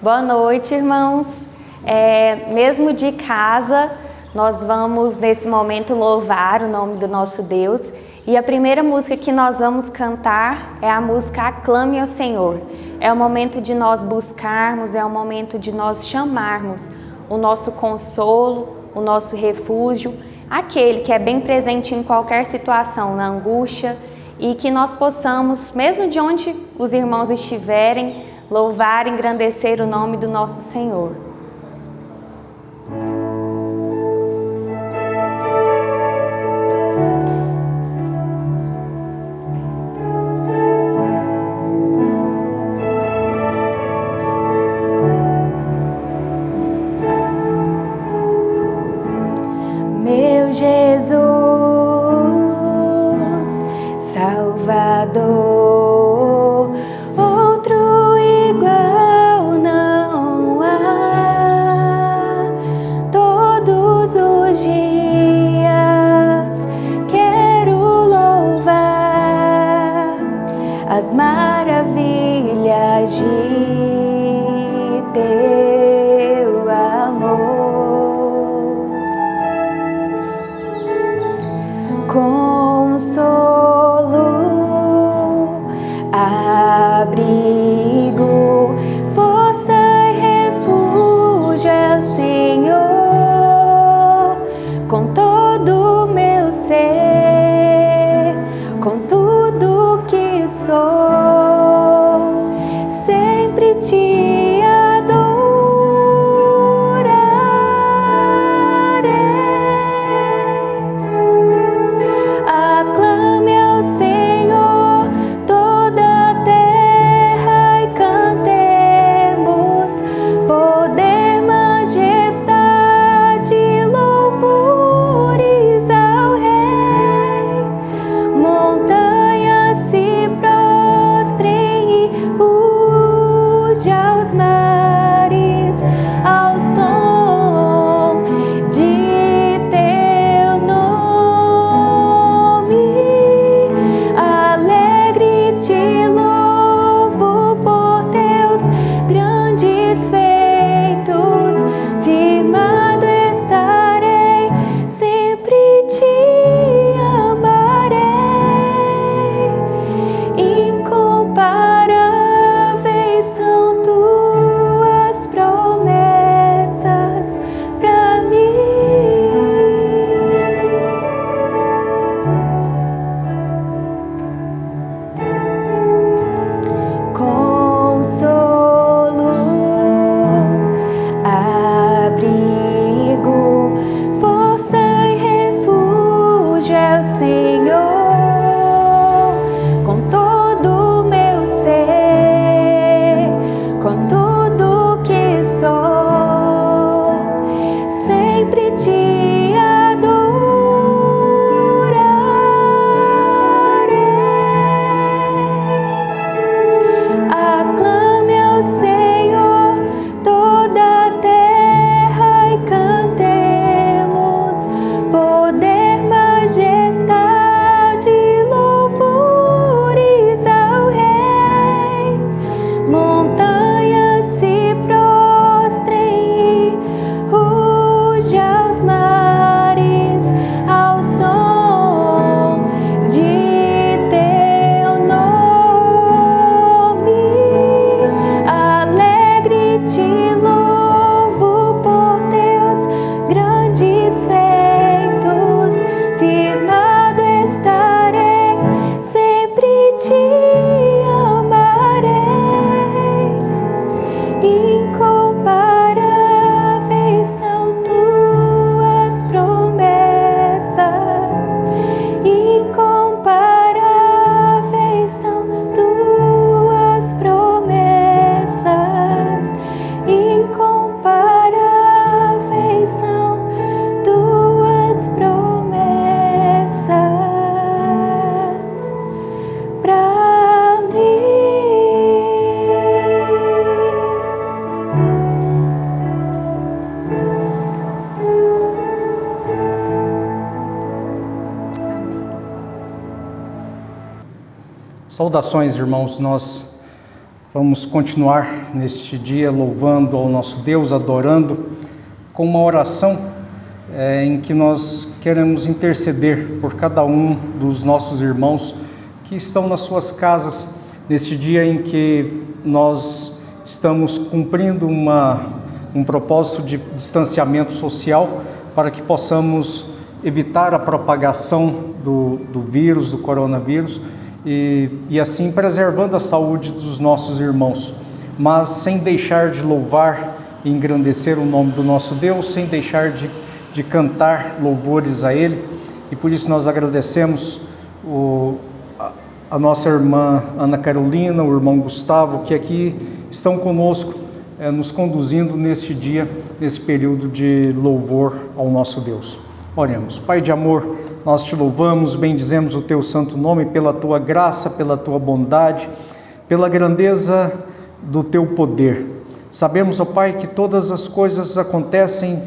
Boa noite, irmãos. Mesmo de casa, nós vamos nesse momento louvar o nome do nosso Deus. E a primeira música que nós vamos cantar é a música Aclame ao Senhor. É o momento de nós buscarmos, é o momento de nós chamarmos o nosso consolo, o nosso refúgio, aquele que é bem presente em qualquer situação, na angústia, e que nós possamos, mesmo de onde os irmãos estiverem, louvar e engrandecer o nome do nosso Senhor. Meu Jesus, Salvador, outro igual não há. Todos os dias quero louvar as maravilhas de teu amor. Consolo, abrigo, força e refúgio é o Senhor. Com todo o meu ser, com tudo que sou, sempre te Saudações, irmãos. Nós Vamos continuar neste dia louvando ao nosso Deus, adorando, com uma oração em que nós queremos interceder por cada um dos nossos irmãos que estão nas suas casas, neste dia em que nós estamos cumprindo um propósito de distanciamento social para que possamos evitar a propagação do vírus, do coronavírus, e assim preservando a saúde dos nossos irmãos, mas sem deixar de louvar e engrandecer o nome do nosso Deus, sem deixar de cantar louvores a Ele. E por isso nós agradecemos a nossa irmã Ana Carolina, o irmão Gustavo, que aqui estão conosco, nos conduzindo neste dia, nesse período de louvor ao nosso Deus. Oremos. Pai de amor, nós te louvamos, bendizemos o teu santo nome pela tua graça, pela tua bondade, pela grandeza do teu poder. Sabemos, ó Pai, que todas as coisas acontecem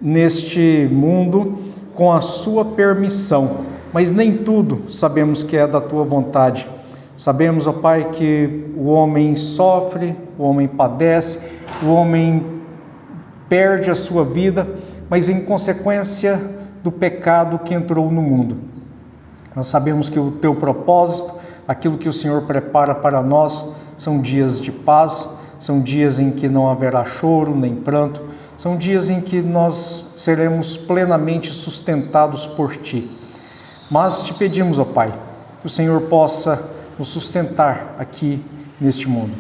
neste mundo com a sua permissão, mas nem tudo sabemos que é da tua vontade. Sabemos, ó Pai, que o homem sofre, o homem padece, o homem perde a sua vida, mas em consequência do pecado que entrou no mundo. Nós sabemos que o teu propósito, aquilo que o Senhor prepara para nós, são dias de paz, são dias em que não haverá choro nem pranto, são dias em que nós seremos plenamente sustentados por Ti. Mas te pedimos, ó Pai, que o Senhor possa nos sustentar aqui neste mundo.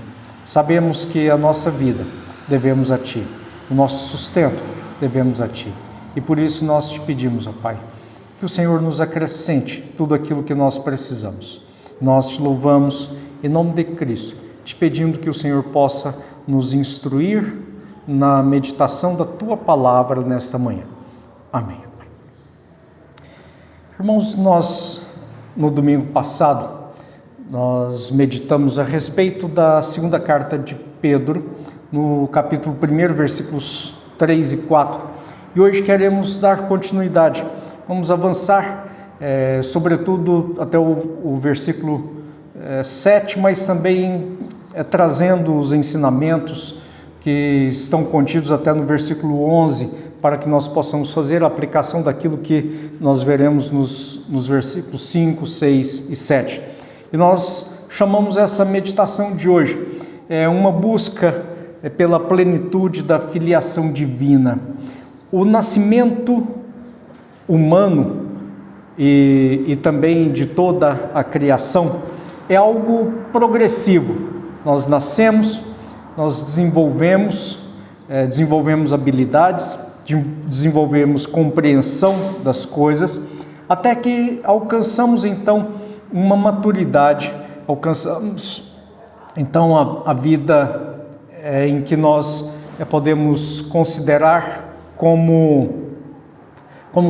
Sabemos que a nossa vida devemos a Ti, o nosso sustento devemos a Ti. E por isso nós te pedimos, ó Pai, que o Senhor nos acrescente tudo aquilo que nós precisamos. Nós te louvamos em nome de Cristo, te pedindo que o Senhor possa nos instruir na meditação da Tua Palavra nesta manhã. Amém. Irmãos, nós, no domingo passado, nós meditamos a respeito da segunda carta de Pedro, no capítulo 1, versículos 3 e 4. E hoje queremos dar continuidade, vamos avançar, sobretudo até o versículo 7, mas também trazendo os ensinamentos que estão contidos até no versículo 11, para que nós possamos fazer a aplicação daquilo que nós veremos nos versículos 5, 6 e 7. E nós chamamos essa meditação de hoje, uma busca pela plenitude da filiação divina. O nascimento humano e também de toda a criação é algo progressivo. Nós nascemos, nós desenvolvemos habilidades, desenvolvemos compreensão das coisas, até que alcançamos então uma maturidade, alcançamos então a vida em que nós podemos considerar como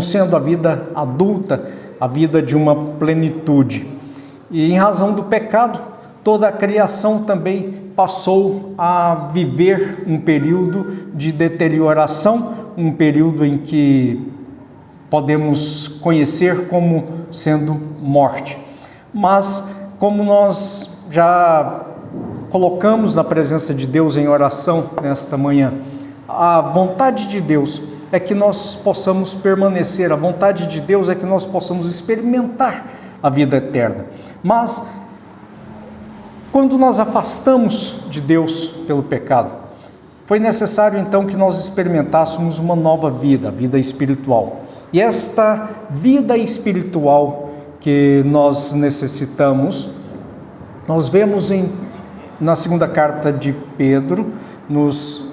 sendo a vida adulta, a vida de uma plenitude. E em razão do pecado, toda a criação também passou a viver um período de deterioração, um período em que podemos conhecer como sendo morte. Mas, como nós já colocamos na presença de Deus em oração nesta manhã, a vontade de Deus é que nós possamos permanecer, a vontade de Deus é que nós possamos experimentar a vida eterna. Mas, quando nós afastamos de Deus pelo pecado, foi necessário então que nós experimentássemos uma nova vida, a vida espiritual. E esta vida espiritual que nós necessitamos, nós vemos na segunda carta de Pedro, nos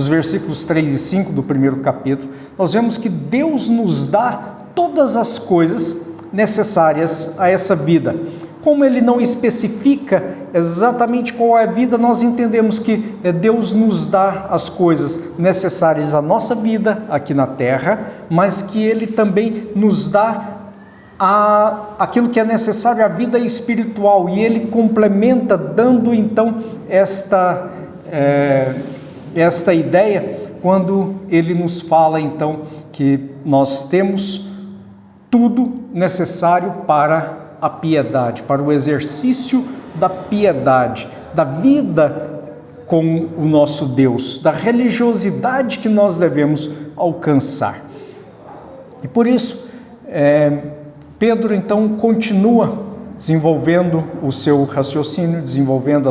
versículos 3 e 5 do primeiro capítulo, nós vemos que Deus nos dá todas as coisas necessárias a essa vida. Como Ele não especifica exatamente qual é a vida, nós entendemos que Deus nos dá as coisas necessárias à nossa vida aqui na terra, mas que Ele também nos dá aquilo que é necessário à vida espiritual, e Ele complementa dando então esta ideia quando Ele nos fala então que nós temos tudo necessário para a piedade, para o exercício da piedade, da vida com o nosso Deus, da religiosidade que nós devemos alcançar. E por isso, Pedro então continua desenvolvendo o seu raciocínio, desenvolvendo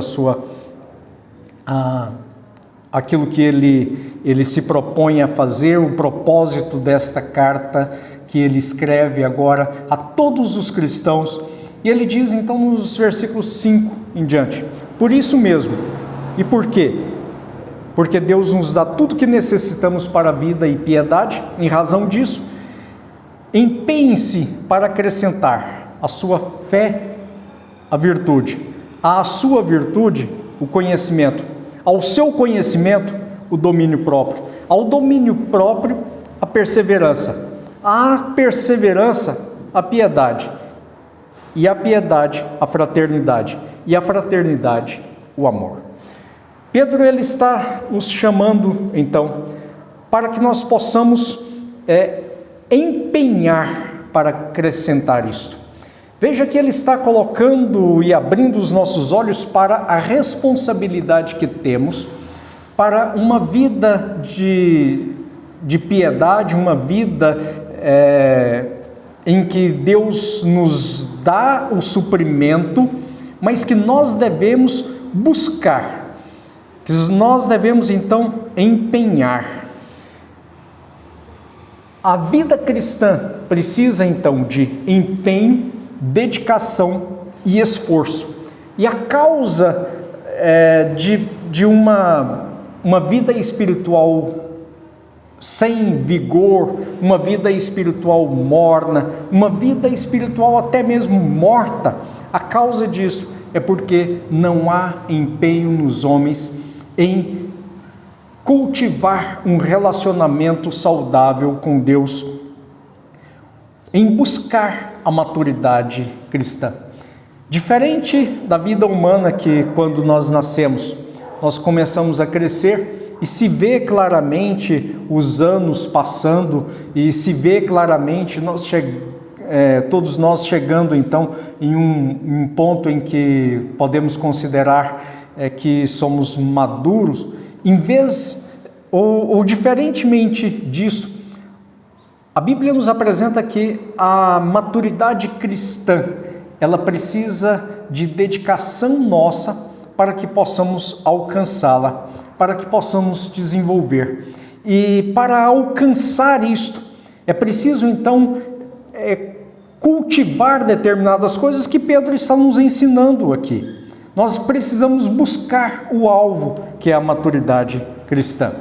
aquilo que ele se propõe a fazer, o propósito desta carta que ele escreve agora a todos os cristãos. E ele diz então nos versículos 5 em diante: por isso mesmo. E por quê? Porque Deus nos dá tudo que necessitamos para a vida e piedade. Em razão disso, empenhe-se para acrescentar à sua fé a virtude, à sua virtude o conhecimento, ao seu conhecimento o domínio próprio, ao domínio próprio a perseverança, à perseverança a piedade, e à piedade a fraternidade, e à fraternidade o amor. Pedro ele está nos chamando então para que nós possamos empenhar para acrescentar isto. Veja que ele está colocando e abrindo os nossos olhos para a responsabilidade que temos para uma vida de piedade, uma vida em que Deus nos dá o suprimento, mas que nós devemos buscar, que nós devemos então empenhar. A vida cristã precisa então de empenho, dedicação e esforço. E a causa de uma vida espiritual sem vigor, uma vida espiritual morna, uma vida espiritual até mesmo morta, a causa disso é porque não há empenho nos homens em cultivar um relacionamento saudável com Deus, em buscar a maturidade cristã. Diferente da vida humana, que quando nós nascemos, nós começamos a crescer e se vê claramente os anos passando e se vê claramente todos nós chegando então em um ponto em que podemos considerar que somos maduros. Em vez, ou diferentemente disso, a Bíblia nos apresenta que a maturidade cristã, ela precisa de dedicação nossa para que possamos alcançá-la, para que possamos desenvolver. E para alcançar isto, é preciso então cultivar determinadas coisas que Pedro está nos ensinando aqui. Nós precisamos buscar o alvo, que é a maturidade cristã.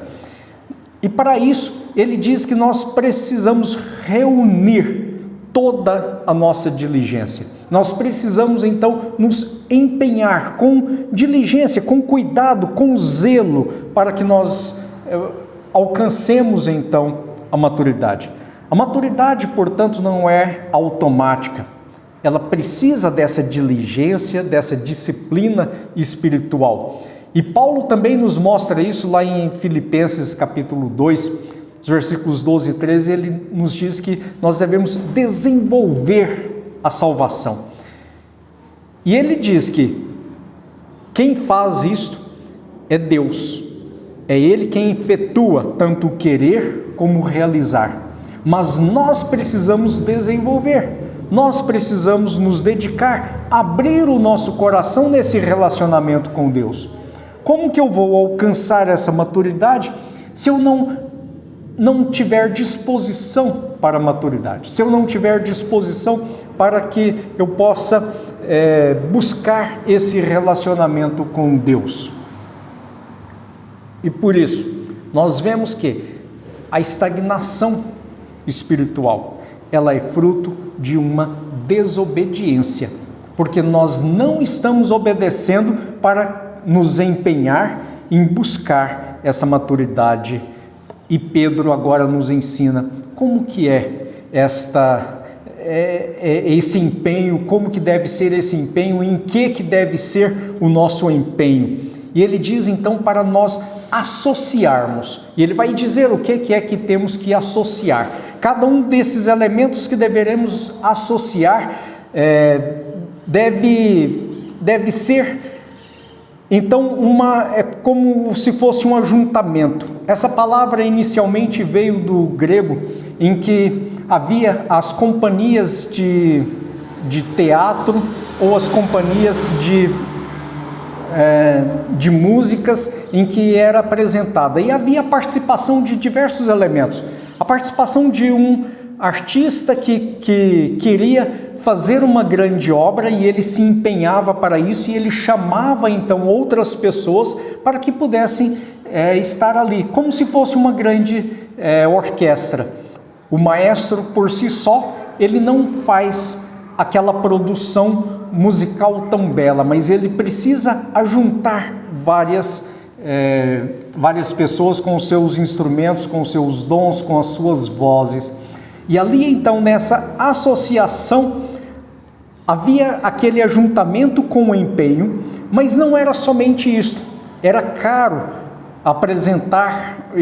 E para isso, ele diz que nós precisamos reunir toda a nossa diligência. Nós precisamos então nos empenhar com diligência, com cuidado, com zelo, para que nós alcancemos então a maturidade. A maturidade, portanto, não é automática. Ela precisa dessa diligência, dessa disciplina espiritual. E Paulo também nos mostra isso lá em Filipenses capítulo 2, os versículos 12 e 13, ele nos diz que nós devemos desenvolver a salvação. E ele diz que quem faz isto é Deus. É Ele quem efetua tanto o querer como o realizar. Mas nós precisamos desenvolver. Nós precisamos nos dedicar, abrir o nosso coração nesse relacionamento com Deus. Como que eu vou alcançar essa maturidade se eu não tiver disposição para a maturidade? Se eu não tiver disposição para que eu possa buscar esse relacionamento com Deus? E por isso, nós vemos que a estagnação espiritual, ela é fruto de uma desobediência, porque nós não estamos obedecendo para nos empenhar em buscar essa maturidade. E Pedro agora nos ensina como que é esse empenho, como que deve ser esse empenho, em que deve ser o nosso empenho. E ele diz então para nós associarmos, e ele vai dizer o que é que temos que associar. Cada um desses elementos que deveremos associar deve ser Então, é como se fosse um ajuntamento. Essa palavra inicialmente veio do grego, em que havia as companhias de teatro ou as companhias de músicas em que era apresentada. E havia a participação de diversos elementos. A participação de um artista que queria fazer uma grande obra e ele se empenhava para isso, e ele chamava então outras pessoas para que pudessem estar ali, como se fosse uma grande orquestra. O maestro por si só, ele não faz aquela produção musical tão bela, mas ele precisa ajuntar várias pessoas com os seus instrumentos, com os seus dons, com as suas vozes. E ali então, nessa associação, havia aquele ajuntamento com o empenho, mas não era somente isso. Era caro apresentar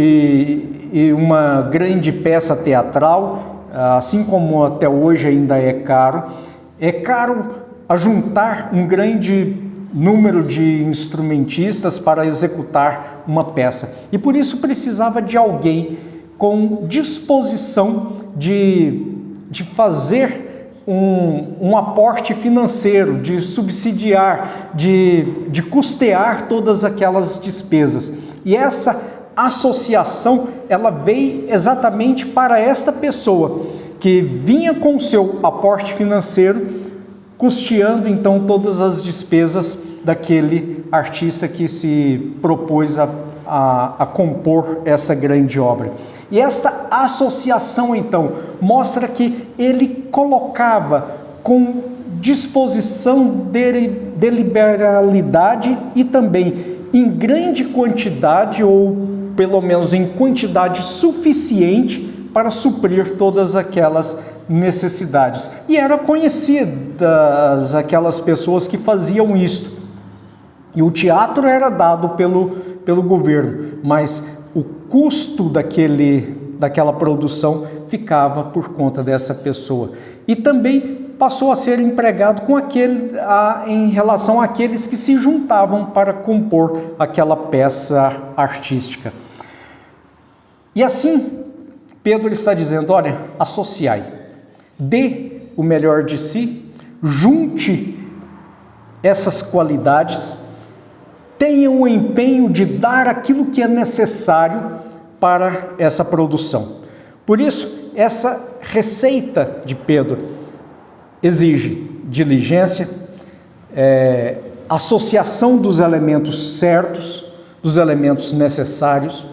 uma grande peça teatral, assim como até hoje ainda é caro. É caro ajuntar um grande número de instrumentistas para executar uma peça. E por isso precisava de alguém com disposição de fazer um aporte financeiro, de subsidiar, de custear todas aquelas despesas. E essa associação, ela veio exatamente para esta pessoa, que vinha com o seu aporte financeiro, custeando então todas as despesas daquele artista que se propôs a compor essa grande obra. E esta associação então mostra que ele colocava com disposição de liberalidade e também em grande quantidade, ou pelo menos em quantidade suficiente para suprir todas aquelas necessidades. E eram conhecidas aquelas pessoas que faziam isto. E o teatro era dado pelo governo, mas o custo daquela produção ficava por conta dessa pessoa. E também passou a ser empregado em relação àqueles que se juntavam para compor aquela peça artística. E assim, Pedro está dizendo, olha, associai, dê o melhor de si, junte essas qualidades, tenha o empenho de dar aquilo que é necessário para essa produção. Por isso, essa receita de Pedro exige diligência, associação dos elementos certos, dos elementos necessários,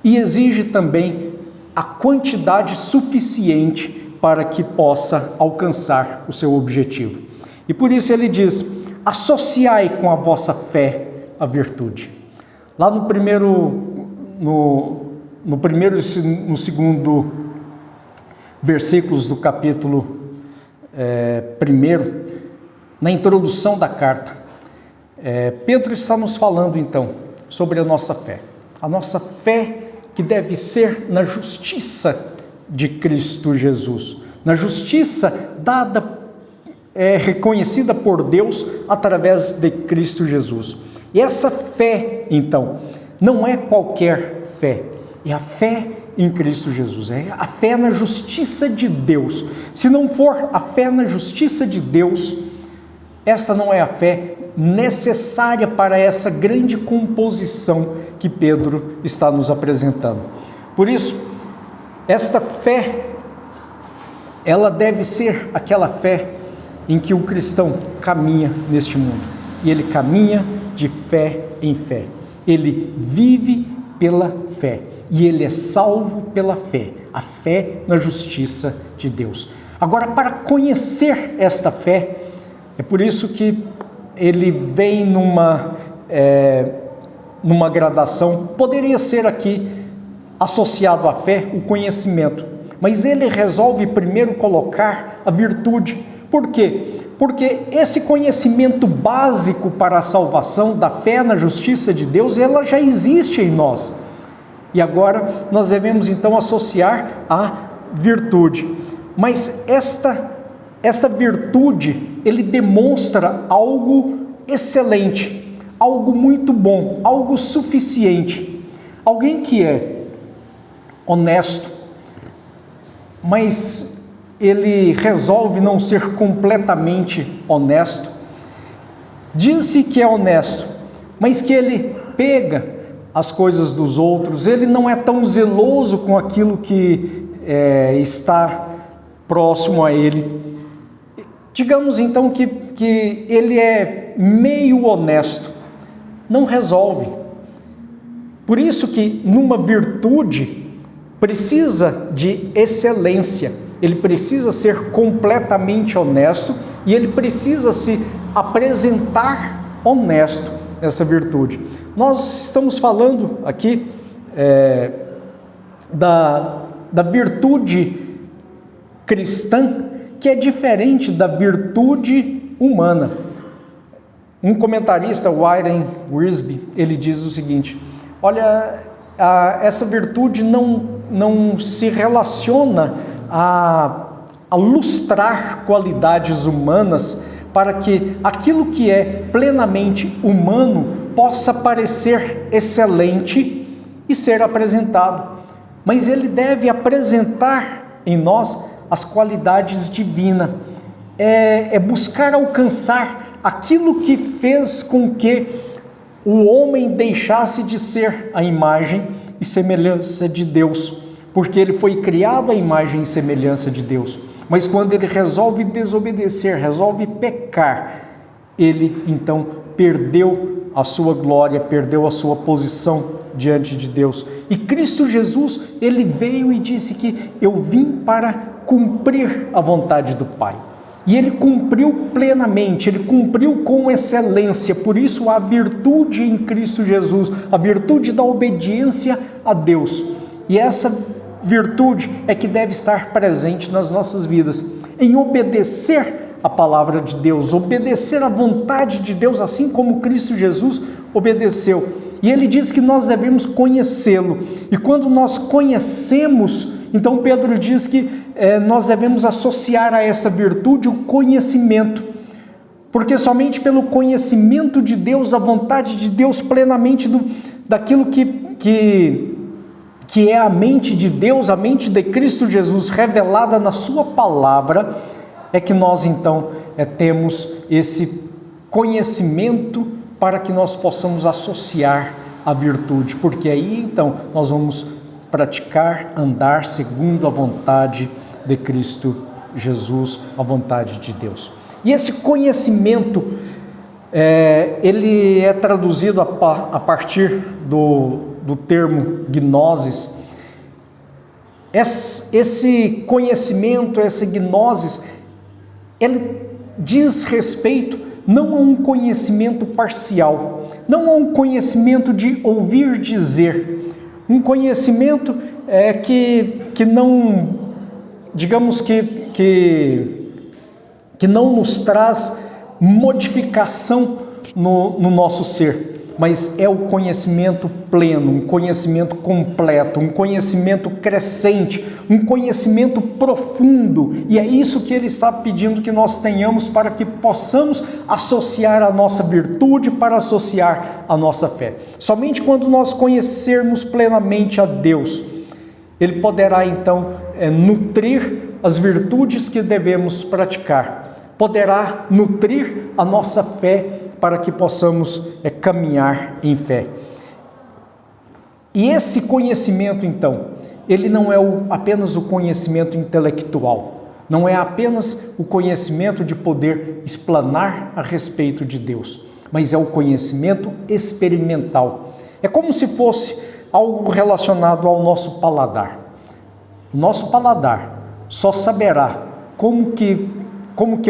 e exige também a quantidade suficiente para que possa alcançar o seu objetivo. E por isso ele diz, associai com a vossa fé a virtude. Lá no segundo versículos do capítulo 1, na introdução da carta, Pedro está nos falando então sobre a nossa fé que deve ser na justiça de Cristo Jesus, na justiça dada, reconhecida por Deus através de Cristo Jesus. E essa fé, então, não é qualquer fé, é a fé em Cristo Jesus, é a fé na justiça de Deus. Se não for a fé na justiça de Deus, esta não é a fé necessária para essa grande composição que Pedro está nos apresentando. Por isso, esta fé, ela deve ser aquela fé em que o cristão caminha neste mundo. E ele caminha de fé em fé. Ele vive pela fé. E ele é salvo pela fé. A fé na justiça de Deus. Agora, para conhecer esta fé, é por isso que ele vem numa gradação, poderia ser aqui associado à fé o conhecimento, mas ele resolve primeiro colocar a virtude. Por quê? Porque esse conhecimento básico para a salvação, da fé na justiça de Deus, ela já existe em nós. E agora nós devemos então associar a virtude. Mas esta virtude, ele demonstra algo excelente, algo muito bom, algo suficiente. Alguém que é honesto, mas ele resolve não ser completamente honesto. Diz-se que é honesto, mas que ele pega as coisas dos outros, ele não é tão zeloso com aquilo que está próximo a ele. Digamos então que ele é meio honesto, não resolve. Por isso que numa virtude precisa de excelência, ele precisa ser completamente honesto e ele precisa se apresentar honesto nessa virtude. Nós estamos falando aqui da virtude cristã, que é diferente da virtude humana. Um comentarista, Warren Wiersbe, ele diz o seguinte: olha, essa virtude não se relaciona a lustrar qualidades humanas para que aquilo que é plenamente humano possa parecer excelente e ser apresentado. Mas ele deve apresentar em nós as qualidades divinas, buscar alcançar aquilo que fez com que o homem deixasse de ser a imagem e semelhança de Deus, porque ele foi criado à imagem e semelhança de Deus. Mas quando ele resolve desobedecer, resolve pecar, ele então perdeu a sua glória, perdeu a sua posição diante de Deus. E Cristo Jesus, ele veio e disse que eu vim para cumprir a vontade do Pai. E ele cumpriu plenamente, ele cumpriu com excelência. Por isso a virtude em Cristo Jesus, a virtude da obediência a Deus. E essa virtude é que deve estar presente nas nossas vidas, em obedecer a palavra de Deus, obedecer a vontade de Deus, assim como Cristo Jesus obedeceu. E ele diz que nós devemos conhecê-lo. E quando nós conhecemos, então Pedro diz que nós devemos associar a essa virtude o conhecimento. Porque somente pelo conhecimento de Deus, a vontade de Deus plenamente daquilo que é a mente de Deus, a mente de Cristo Jesus revelada na sua palavra, é que nós então temos esse conhecimento para que nós possamos associar a virtude, porque aí então nós vamos praticar, andar segundo a vontade de Cristo Jesus, a vontade de Deus. E esse conhecimento, ele é traduzido a partir do termo gnosis. Esse conhecimento, essa gnosis, ele diz respeito não a um conhecimento parcial, não a um conhecimento de ouvir dizer, um conhecimento que não, digamos que não nos traz modificação no nosso ser, mas é o conhecimento pleno, um conhecimento completo, um conhecimento crescente, um conhecimento profundo. E é isso que ele está pedindo que nós tenhamos para que possamos associar a nossa virtude, para associar a nossa fé. Somente quando nós conhecermos plenamente a Deus, Ele poderá então nutrir as virtudes que devemos praticar, poderá nutrir a nossa fé para que possamos caminhar em fé. E esse conhecimento, então, ele não é apenas o conhecimento intelectual, não é apenas o conhecimento de poder explanar a respeito de Deus, mas é o conhecimento experimental. É como se fosse algo relacionado ao nosso paladar. O nosso paladar só saberá como que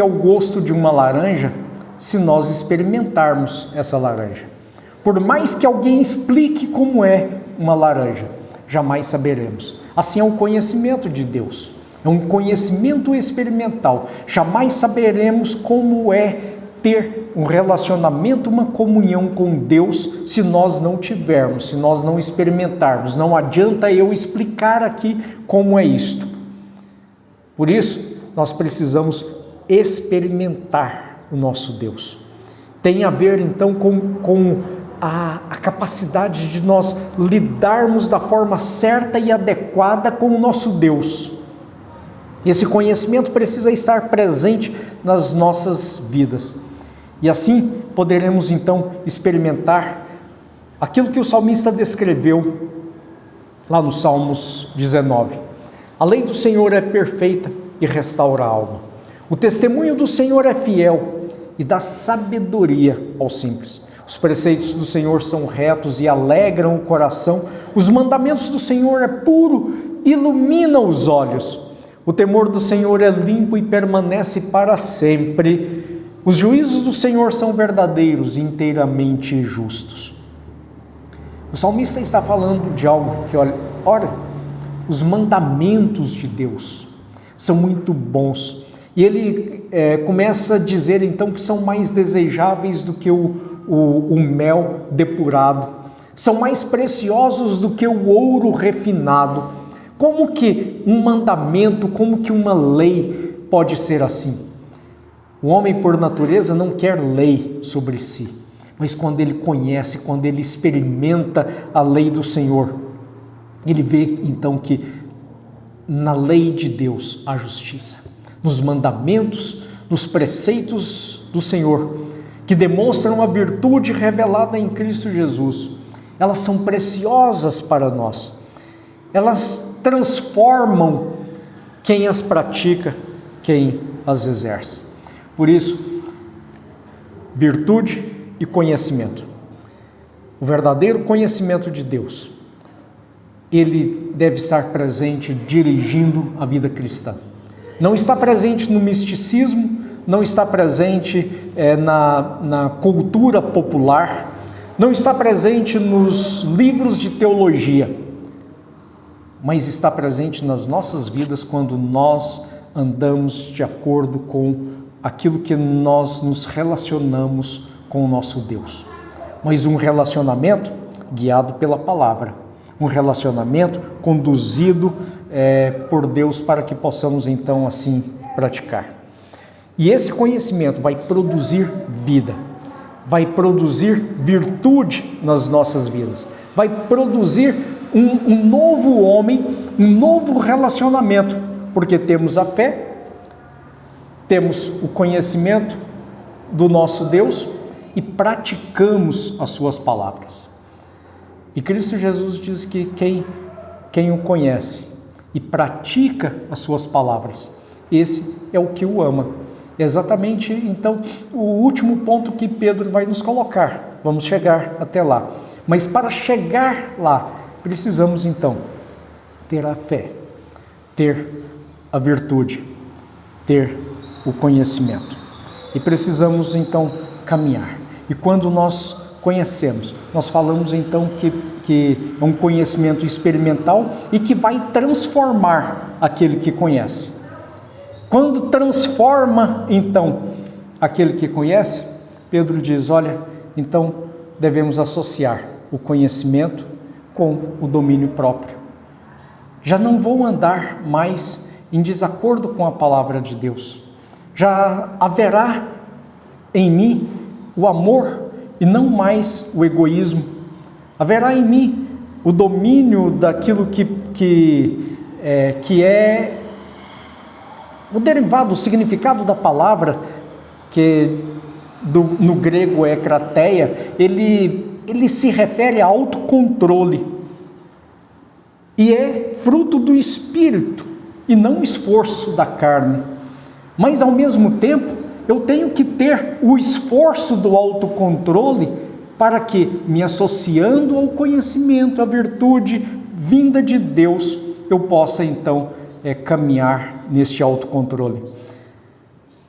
é o gosto de uma laranja se nós experimentarmos essa laranja. Por mais que alguém explique como é uma laranja, jamais saberemos. Assim é o conhecimento de Deus. É um conhecimento experimental. Jamais saberemos como é ter um relacionamento, uma comunhão com Deus, se nós não tivermos, se nós não experimentarmos. Não adianta eu explicar aqui como é isto. Por isso, nós precisamos experimentar o nosso Deus. tem a ver então com a capacidade de nós lidarmos da forma certa e adequada com o nosso Deus. Esse conhecimento precisa estar presente nas nossas vidas. E assim poderemos então experimentar aquilo que o salmista descreveu lá no Salmos 19. A lei do Senhor é perfeita e restaura a alma. O testemunho do Senhor é fiel e dá sabedoria aos simples. Os preceitos do Senhor são retos e alegram o coração. Os mandamentos do Senhor é puro e ilumina os olhos. O temor do Senhor é limpo e permanece para sempre. Os juízos do Senhor são verdadeiros e inteiramente justos. O salmista está falando de algo que, ora, os mandamentos de Deus são muito bons. E ele começa a dizer então que são mais desejáveis do que o mel depurado. São mais preciosos do que o ouro refinado. Como que um mandamento, como que uma lei pode ser assim? O homem, por natureza, não quer lei sobre si, mas quando ele conhece, quando ele experimenta a lei do Senhor, ele vê então que na lei de Deus há justiça, nos mandamentos, nos preceitos do Senhor, que demonstram a virtude revelada em Cristo Jesus. Elas são preciosas para nós, elas transformam quem as pratica, quem as exerce. Por isso, virtude e conhecimento. O verdadeiro conhecimento de Deus, ele deve estar presente dirigindo a vida cristã. Não está presente no misticismo, não está presente na cultura popular, não está presente nos livros de teologia, mas está presente nas nossas vidas quando nós andamos de acordo com aquilo que nós nos relacionamos com o nosso Deus. Mas um relacionamento guiado pela palavra, um relacionamento conduzido por Deus para que possamos então assim praticar. E esse conhecimento vai produzir vida, vai produzir virtude nas nossas vidas, vai produzir um novo homem, um novo relacionamento, porque temos a fé, temos o conhecimento do nosso Deus e praticamos as suas palavras. E Cristo Jesus diz que quem o conhece e pratica as suas palavras, esse é o que o ama. É exatamente, então, o último ponto que Pedro vai nos colocar. Vamos chegar até lá. Mas para chegar lá, precisamos, então, ter a fé, ter a virtude, ter o conhecimento. E precisamos, então, caminhar. E quando nós conhecemos, nós falamos, então, que é um conhecimento experimental e que vai transformar aquele que conhece. Quando transforma, então, aquele que conhece, Pedro diz, olha, então devemos associar o conhecimento com o domínio próprio. Já não vou andar mais em desacordo com a palavra de Deus. Já haverá em mim o amor e não mais o egoísmo. Haverá em mim o domínio daquilo que é o derivado, o significado da palavra, que no grego é krateia, ele se refere a autocontrole e é fruto do Espírito e não esforço da carne. Mas ao mesmo tempo eu tenho que ter o esforço do autocontrole para que, me associando ao conhecimento, à virtude vinda de Deus, eu possa então caminhar neste autocontrole.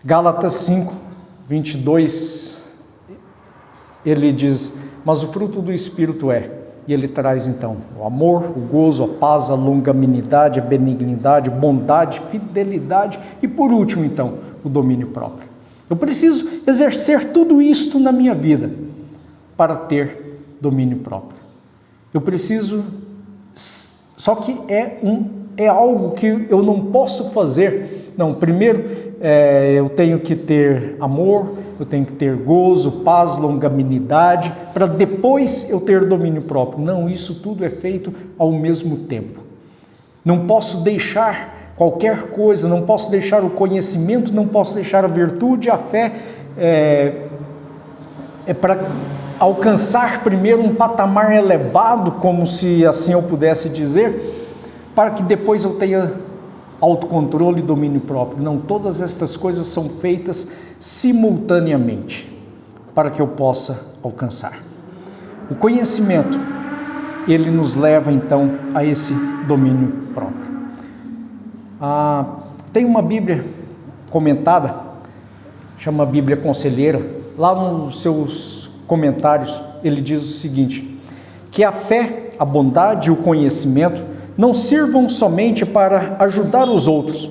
Gálatas 5, 22, ele diz, mas o fruto do Espírito e ele traz então o amor, o gozo, a paz, a longanimidade, a benignidade, bondade, fidelidade e por último então, o domínio próprio. Eu preciso exercer tudo isto na minha vida para ter domínio próprio. Eu preciso, só que é um é algo que eu não posso fazer. Não, primeiro eu tenho que ter amor, eu tenho que ter gozo, paz, longanimidade, para depois eu ter domínio próprio. Não, isso tudo é feito ao mesmo tempo. Não posso deixar qualquer coisa, não posso deixar o conhecimento, não posso deixar a virtude, a fé, para alcançar primeiro um patamar elevado, como se assim eu pudesse dizer, para que depois eu tenha autocontrole e domínio próprio. Não, todas essas coisas são feitas simultaneamente para que eu possa alcançar. O conhecimento, ele nos leva então a esse domínio próprio. Tem uma Bíblia comentada, chama Bíblia Conselheira, lá nos seus comentários ele diz o seguinte, que a fé, a bondade e o conhecimento não sirvam somente para ajudar os outros,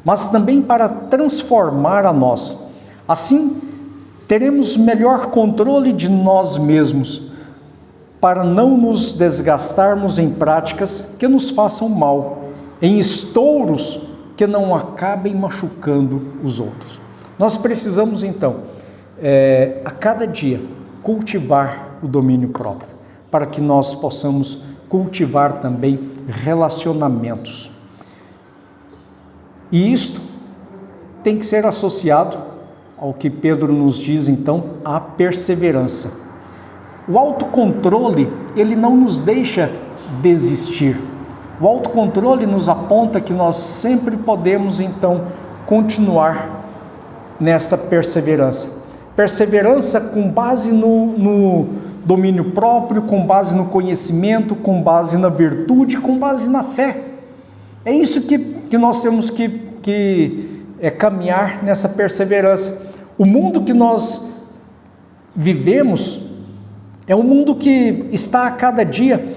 mas também para transformar a nós. Assim, teremos melhor controle de nós mesmos, para não nos desgastarmos em práticas que nos façam mal, em estouros que não acabem machucando os outros. Nós precisamos, então, a cada dia, cultivar o domínio próprio, para que nós possamos cultivar também relacionamentos. E isto tem que ser associado ao que Pedro nos diz, então, à perseverança. O autocontrole, ele não nos deixa desistir. O autocontrole nos aponta que nós sempre podemos, então, continuar nessa perseverança. Perseverança com base no domínio próprio, com base no conhecimento, com base na virtude, com base na fé. É isso que nós temos que caminhar nessa perseverança. O mundo que nós vivemos é um mundo que está a cada dia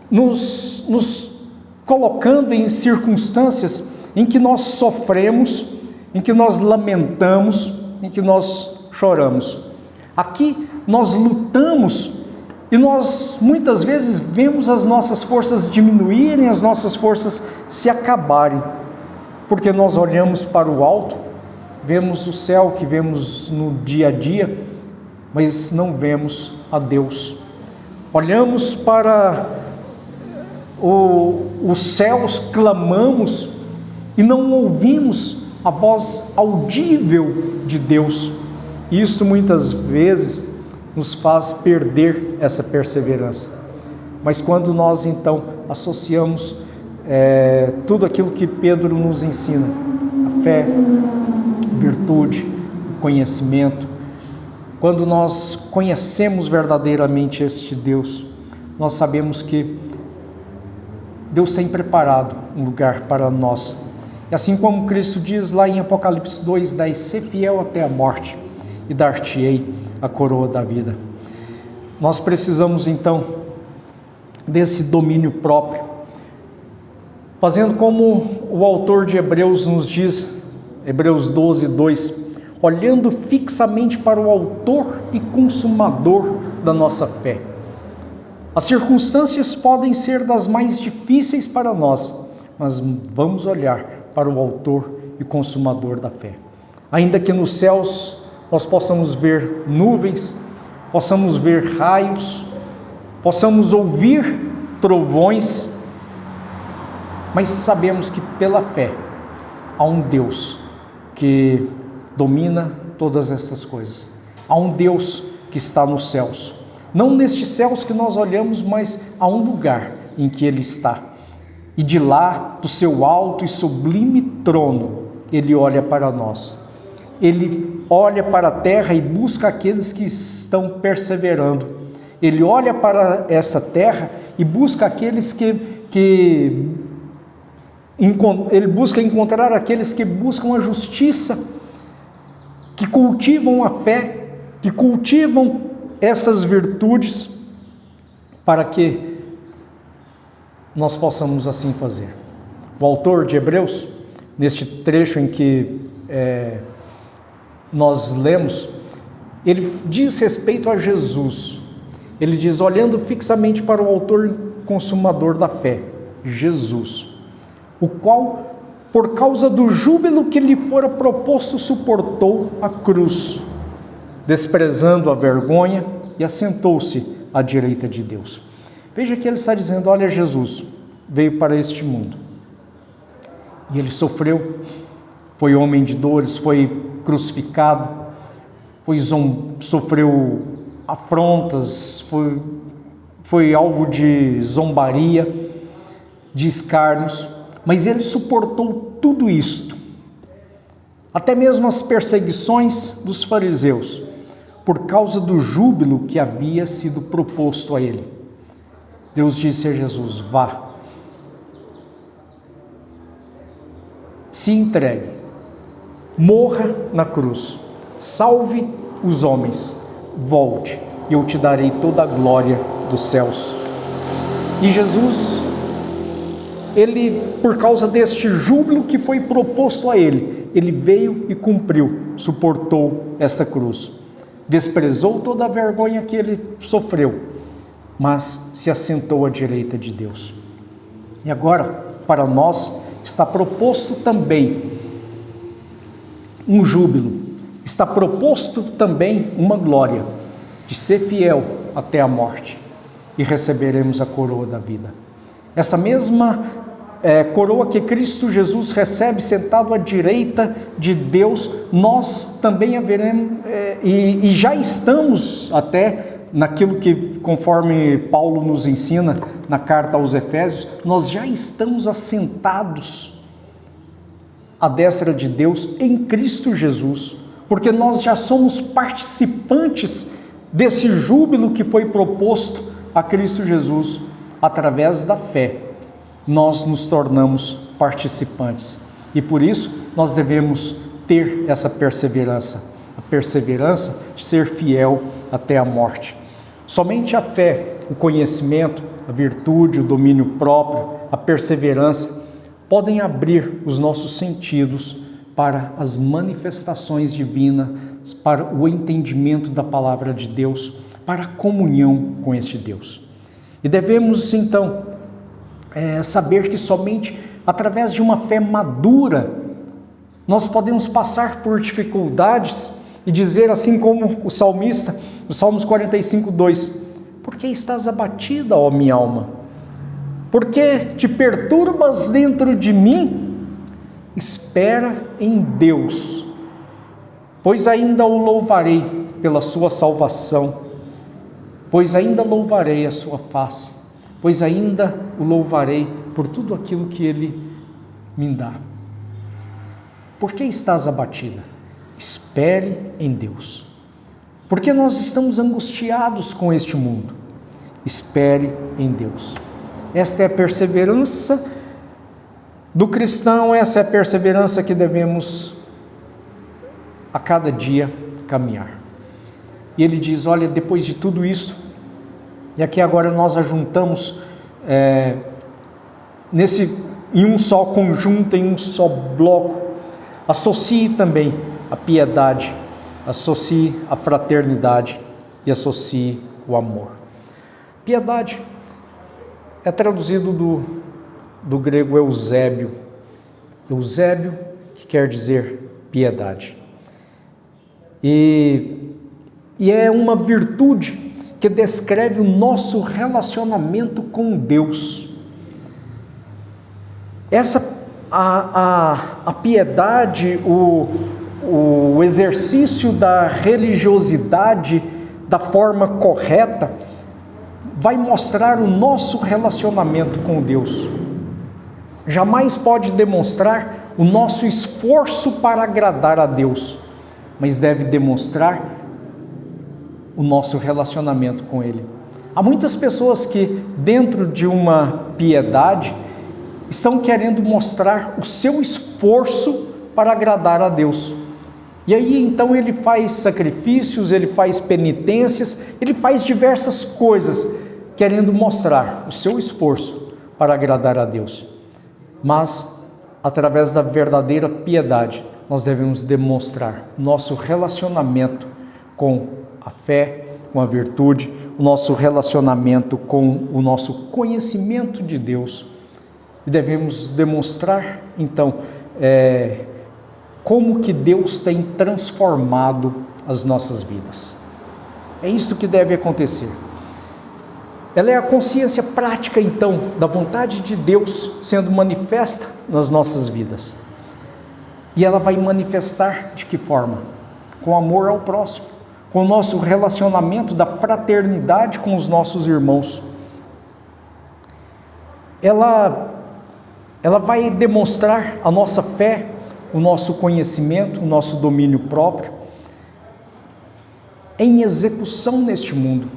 nos colocando em circunstâncias em que nós sofremos, em que nós lamentamos, em que nós choramos. Aqui nós lutamos e nós muitas vezes vemos as nossas forças diminuírem, as nossas forças se acabarem, porque nós olhamos para o alto, vemos o céu que vemos no dia a dia, mas não vemos a Deus. Olhamos para os céus, clamamos e não ouvimos a voz audível de Deus. Isso muitas vezes nos faz perder essa perseverança. Mas quando nós então associamos tudo aquilo que Pedro nos ensina, a fé, a virtude, o conhecimento, quando nós conhecemos verdadeiramente este Deus, nós sabemos que Deus tem preparado um lugar para nós. E assim como Cristo diz lá em Apocalipse 2:10, "Sê fiel até a morte, e dar-te-ei a coroa da vida." Nós precisamos então desse domínio próprio, fazendo como o autor de Hebreus nos diz, Hebreus 12:2, olhando fixamente para o autor e consumador da nossa fé. As circunstâncias podem ser das mais difíceis para nós, mas vamos olhar para o autor e consumador da fé. Ainda que nos céus nós possamos ver nuvens, possamos ver raios, possamos ouvir trovões, mas sabemos que pela fé há um Deus que domina todas essas coisas. Há um Deus que está nos céus. Não nestes céus que nós olhamos, mas há um lugar em que Ele está. E de lá, do seu alto e sublime trono, Ele olha para nós. Ele olha para a terra e busca aqueles que estão perseverando. Ele olha para essa terra e busca aqueles ele busca encontrar aqueles que buscam a justiça, que cultivam a fé, que cultivam essas virtudes, para que nós possamos assim fazer. O autor de Hebreus, neste trecho em que nós lemos, ele diz respeito a Jesus. Ele diz, olhando fixamente para o autor consumador da fé, Jesus, o qual, por causa do júbilo que lhe fora proposto, suportou a cruz, desprezando a vergonha, e assentou-se à direita de Deus. Veja que ele está dizendo, olha, Jesus veio para este mundo, e ele sofreu, foi homem de dores, foi crucificado, sofreu afrontas, foi alvo de zombaria, de escárnios, mas ele suportou tudo isto, até mesmo as perseguições dos fariseus, por causa do júbilo que havia sido proposto a ele. Deus disse a Jesus, vá, se entregue, morra na cruz, salve os homens, volte, e eu te darei toda a glória dos céus. E Jesus, ele, por causa deste júbilo que foi proposto a ele, ele veio e cumpriu, suportou essa cruz, desprezou toda a vergonha que ele sofreu, mas se assentou à direita de Deus. E agora, para nós, está proposto também um júbilo, está proposto também uma glória, de ser fiel até a morte, e receberemos a coroa da vida. Essa mesma coroa que Cristo Jesus recebe sentado à direita de Deus, nós também haveremos, e já estamos até naquilo que, conforme Paulo nos ensina na carta aos Efésios, nós já estamos assentados à destra de Deus em Cristo Jesus, porque nós já somos participantes desse júbilo que foi proposto a Cristo Jesus. Através da fé, nós nos tornamos participantes, e por isso nós devemos ter essa perseverança, a perseverança de ser fiel até a morte. Somente a fé, o conhecimento, a virtude, o domínio próprio, a perseverança podem abrir os nossos sentidos para as manifestações divinas, para o entendimento da palavra de Deus, para a comunhão com este Deus. E devemos então saber que somente através de uma fé madura nós podemos passar por dificuldades e dizer, assim como o salmista, no Salmos 45:2, por que estás abatida, ó minha alma? Por que te perturbas dentro de mim? Espera em Deus, pois ainda o louvarei pela sua salvação, pois ainda louvarei a sua face, pois ainda o louvarei por tudo aquilo que ele me dá. Por que estás abatida? Espere em Deus. Porque nós estamos angustiados com este mundo. Espere em Deus. Esta é a perseverança do cristão, essa é a perseverança que devemos a cada dia caminhar. E ele diz, olha, depois de tudo isso, e aqui agora nós ajuntamos em um só conjunto, em um só bloco, associe também a piedade, associe a fraternidade e associe o amor. Piedade é traduzido do grego Eusébio, que quer dizer piedade. E é uma virtude que descreve o nosso relacionamento com Deus. A piedade, o exercício da religiosidade da forma correta, vai mostrar o nosso relacionamento com Deus. Jamais pode demonstrar o nosso esforço para agradar a Deus, mas deve demonstrar o nosso relacionamento com Ele. Há muitas pessoas que, dentro de uma piedade, estão querendo mostrar o seu esforço para agradar a Deus. E aí então ele faz sacrifícios, ele faz penitências, ele faz diversas coisas, querendo mostrar o seu esforço para agradar a Deus. Mas, através da verdadeira piedade, nós devemos demonstrar nosso relacionamento com a fé, com a virtude, o nosso relacionamento com o nosso conhecimento de Deus. E devemos demonstrar, então, como que Deus tem transformado as nossas vidas. É isso que deve acontecer. Ela é a consciência prática, então, da vontade de Deus sendo manifesta nas nossas vidas. E ela vai manifestar de que forma? Com amor ao próximo, com o nosso relacionamento da fraternidade com os nossos irmãos. Ela vai demonstrar a nossa fé, o nosso conhecimento, o nosso domínio próprio, em execução neste mundo,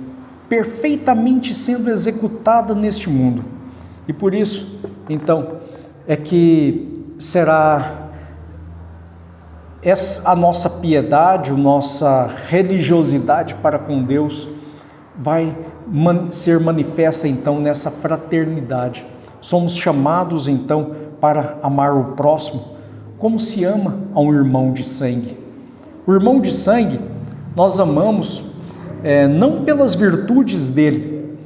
perfeitamente sendo executada neste mundo. E por isso, então, é que será a nossa piedade, a nossa religiosidade para com Deus vai ser manifesta então nessa fraternidade. Somos chamados então para amar o próximo como se ama a um irmão de sangue. O irmão de sangue nós amamos não pelas virtudes dele,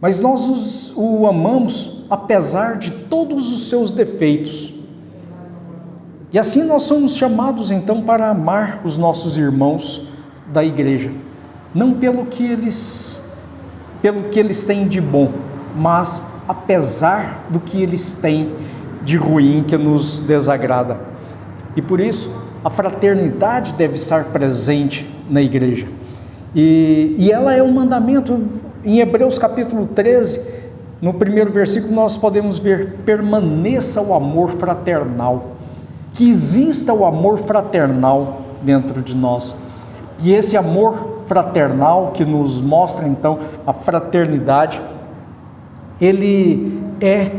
mas nós o amamos apesar de todos os seus defeitos. E assim nós somos chamados então para amar os nossos irmãos da igreja, não pelo que eles têm de bom, mas apesar do que eles têm de ruim que nos desagrada. E por isso a fraternidade deve estar presente na igreja. E ela é um mandamento. Em Hebreus capítulo 13, no primeiro versículo nós podemos ver: permaneça o amor fraternal. Que exista o amor fraternal dentro de nós. E esse amor fraternal que nos mostra então a fraternidade, ele é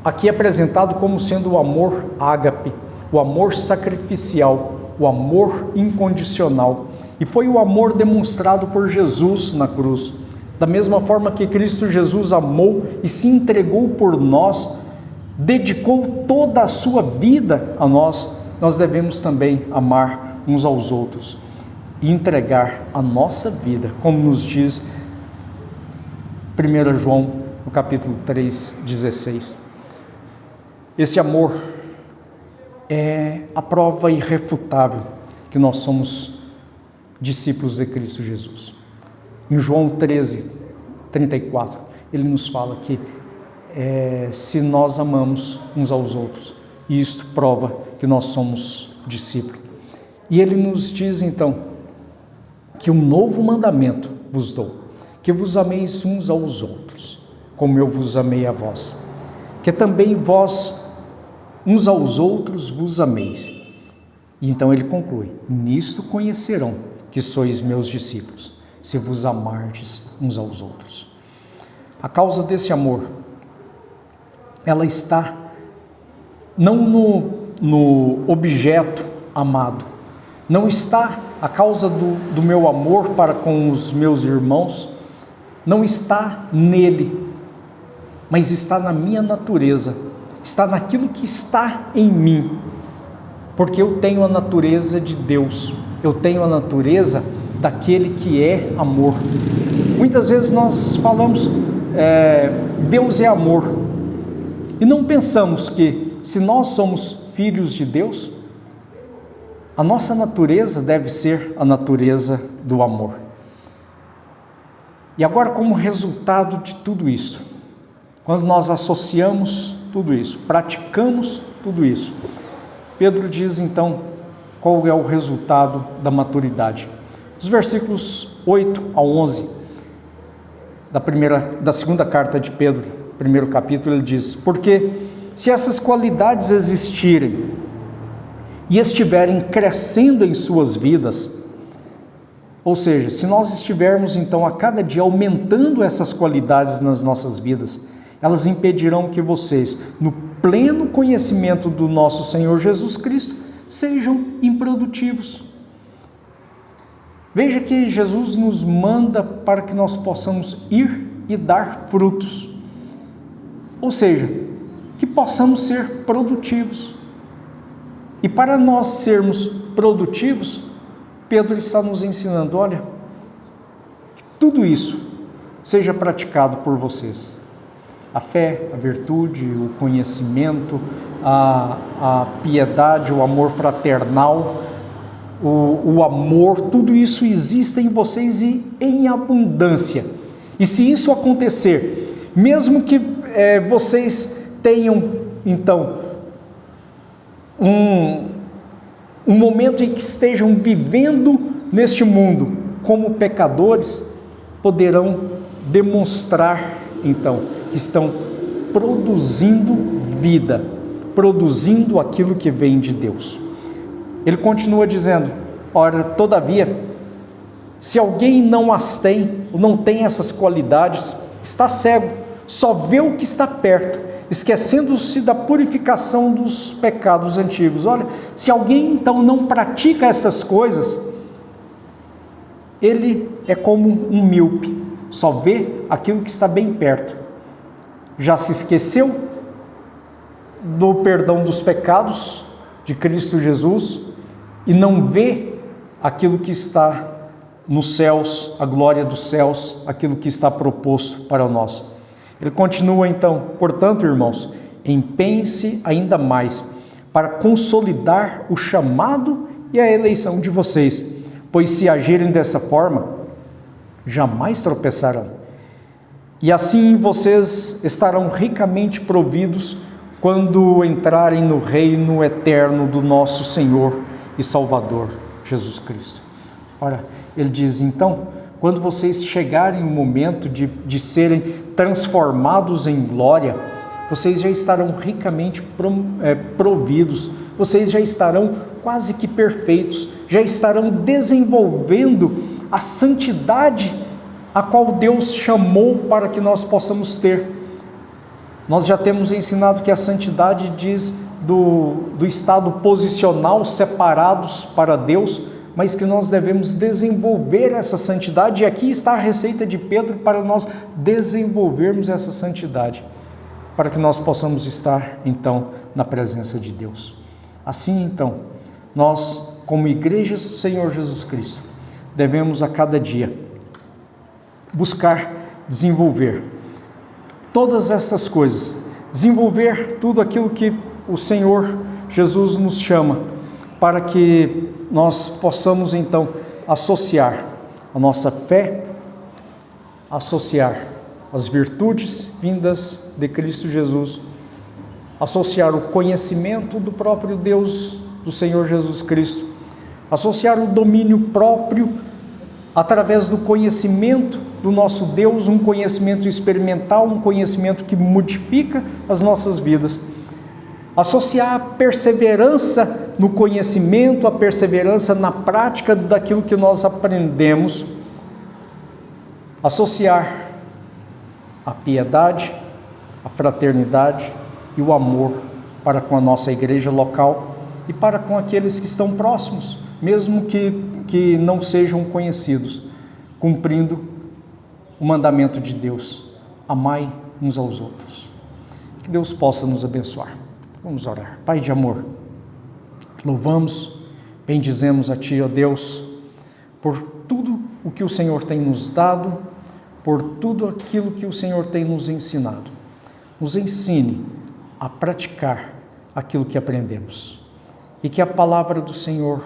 aqui apresentado como sendo o amor ágape, o amor sacrificial, o amor incondicional. E foi o amor demonstrado por Jesus na cruz. Da mesma forma que Cristo Jesus amou e se entregou por nós, dedicou toda a sua vida a nós, nós devemos também amar uns aos outros e entregar a nossa vida, como nos diz 1 João, no capítulo 3:16. Esse amor é a prova irrefutável que nós somos discípulos de Cristo Jesus. Em João 13:34, ele nos fala que se nós amamos uns aos outros, e isto prova que nós somos discípulos. E ele nos diz então que um novo mandamento vos dou, que vos ameis uns aos outros, como eu vos amei a vós, que também vós uns aos outros vos ameis. E então ele conclui: nisto conhecerão que sois meus discípulos, se vos amardes uns aos outros. A causa desse amor, ela está não no objeto amado, não está a causa do meu amor para com os meus irmãos, não está nele, mas está na minha natureza, está naquilo que está em mim, porque eu tenho a natureza de Deus, eu tenho a natureza daquele que é amor. Muitas vezes nós falamos, Deus é amor, e não pensamos que, se nós somos filhos de Deus, a nossa natureza deve ser a natureza do amor. E agora, como resultado de tudo isso, quando nós associamos tudo isso, praticamos tudo isso, Pedro diz então qual é o resultado da maturidade. Os versículos 8 a 11 da segunda carta de Pedro, primeiro capítulo, ele diz: porque se essas qualidades existirem e estiverem crescendo em suas vidas, ou seja, se nós estivermos então a cada dia aumentando essas qualidades nas nossas vidas, elas impedirão que vocês, no pleno conhecimento do nosso Senhor Jesus Cristo, sejam improdutivos. Veja que Jesus nos manda para que nós possamos ir e dar frutos. Ou seja, que possamos ser produtivos. E para nós sermos produtivos, Pedro está nos ensinando: olha, tudo isso seja praticado por vocês. A fé, a virtude, o conhecimento, a piedade, o amor fraternal, o amor, tudo isso existe em vocês e em abundância. E se isso acontecer, mesmo que vocês tenham, então, um momento em que estejam vivendo neste mundo como pecadores, poderão demonstrar, então, que estão produzindo vida, produzindo aquilo que vem de Deus. Ele continua dizendo: ora, todavia, se alguém não as tem, ou não tem essas qualidades, está cego, só vê o que está perto, esquecendo-se da purificação dos pecados antigos. Olha, se alguém então não pratica essas coisas, ele é como um míope, só vê aquilo que está bem perto. Já se esqueceu do perdão dos pecados de Cristo Jesus e não vê aquilo que está nos céus, a glória dos céus, aquilo que está proposto para nós. Ele continua então: portanto, irmãos, empenhem-se ainda mais para consolidar o chamado e a eleição de vocês, pois se agirem dessa forma, jamais tropeçarão. E assim vocês estarão ricamente providos quando entrarem no reino eterno do nosso Senhor e Salvador, Jesus Cristo. Ora, ele diz então, quando vocês chegarem o momento de serem transformados em glória, vocês já estarão ricamente providos, vocês já estarão quase que perfeitos, já estarão desenvolvendo a santidade a qual Deus chamou para que nós possamos ter. Nós já temos ensinado que a santidade diz do estado posicional, separados para Deus, mas que nós devemos desenvolver essa santidade, e aqui está a receita de Pedro para nós desenvolvermos essa santidade, para que nós possamos estar então na presença de Deus. Assim então, nós como igrejas do Senhor Jesus Cristo, devemos a cada dia buscar desenvolver todas essas coisas, desenvolver tudo aquilo que o Senhor Jesus nos chama, para que nós possamos então associar a nossa fé, associar as virtudes vindas de Cristo Jesus, associar o conhecimento do próprio Deus, do Senhor Jesus Cristo, associar o domínio próprio através do conhecimento do nosso Deus, um conhecimento experimental, um conhecimento que modifica as nossas vidas. Associar a perseverança no conhecimento, a perseverança na prática daquilo que nós aprendemos. Associar a piedade, a fraternidade e o amor para com a nossa igreja local e para com aqueles que estão próximos, mesmo que não sejam conhecidos, cumprindo o mandamento de Deus: amai uns aos outros. Que Deus possa nos abençoar. Vamos orar. Pai de amor, louvamos, bendizemos a Ti, ó Deus, por tudo o que o Senhor tem nos dado, por tudo aquilo que o Senhor tem nos ensinado. Nos ensine a praticar aquilo que aprendemos e que a palavra do Senhor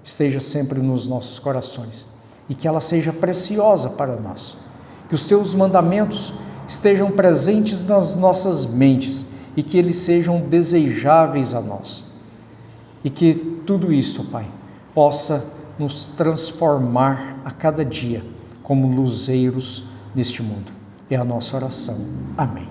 esteja sempre nos nossos corações e que ela seja preciosa para nós. Que os Teus mandamentos estejam presentes nas nossas mentes e que eles sejam desejáveis a nós. E que tudo isso, Pai, possa nos transformar a cada dia como luzeiros neste mundo. É a nossa oração. Amém.